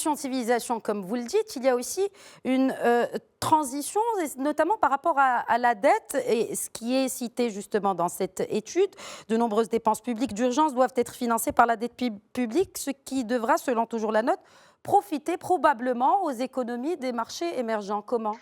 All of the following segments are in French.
transition de civilisation, comme vous le dites, il y a aussi une transition, notamment par rapport à la dette, et ce qui est cité justement dans cette étude. De nombreuses dépenses publiques d'urgence doivent être financées par la dette publique, ce qui devra, selon toujours la note, profiter probablement aux économies des marchés émergents. Comment?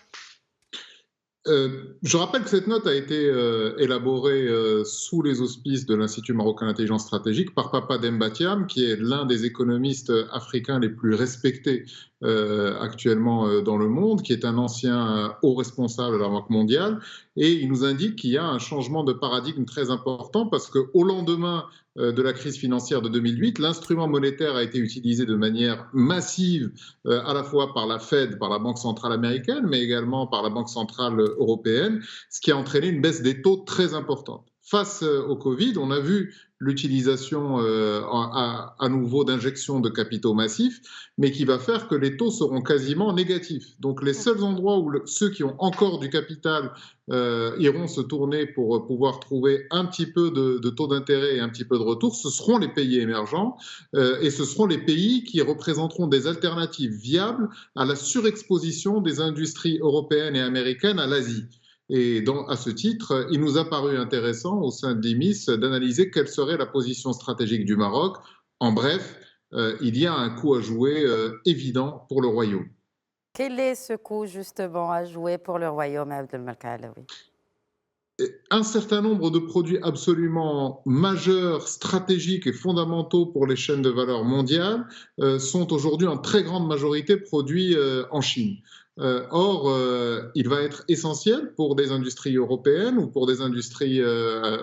Je rappelle que cette note a été élaborée sous les auspices de l'Institut marocain d'intelligence stratégique par Papa Demba Thiam, qui est l'un des économistes africains les plus respectés actuellement dans le monde, qui est un ancien haut responsable de la Banque mondiale, et il nous indique qu'il y a un changement de paradigme très important parce qu'au lendemain de la crise financière de 2008, l'instrument monétaire a été utilisé de manière massive à la fois par la Fed, par la Banque centrale américaine, mais également par la Banque centrale européenne, ce qui a entraîné une baisse des taux très importante. Face au Covid, on a vu l'utilisation à nouveau d'injections de capitaux massifs, mais qui va faire que les taux seront quasiment négatifs. Donc les seuls endroits où ceux qui ont encore du capital iront se tourner pour pouvoir trouver un petit peu de taux d'intérêt et un petit peu de retour, ce seront les pays émergents et ce seront les pays qui représenteront des alternatives viables à la surexposition des industries européennes et américaines à l'Asie. Et à ce titre, il nous a paru intéressant au sein de l'IMIS d'analyser quelle serait la position stratégique du Maroc. En bref, il y a un coup à jouer évident pour le Royaume. Quel est ce coup justement à jouer pour le royaume, Abdelmalek Alaoui? Un certain nombre de produits absolument majeurs, stratégiques et fondamentaux pour les chaînes de valeur mondiales sont aujourd'hui en très grande majorité produits en Chine. Or, il va être essentiel pour des industries européennes ou pour des industries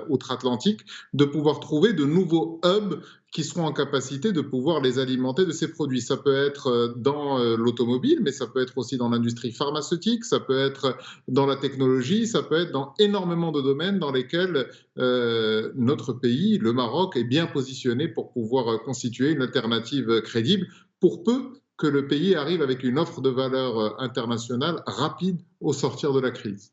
outre-Atlantique de pouvoir trouver de nouveaux hubs qui seront en capacité de pouvoir les alimenter de ces produits. Ça peut être dans l'automobile, mais ça peut être aussi dans l'industrie pharmaceutique, ça peut être dans la technologie, ça peut être dans énormément de domaines dans lesquels notre pays, le Maroc, est bien positionné pour pouvoir constituer une alternative crédible, pour peu que le pays arrive avec une offre de valeur internationale rapide au sortir de la crise.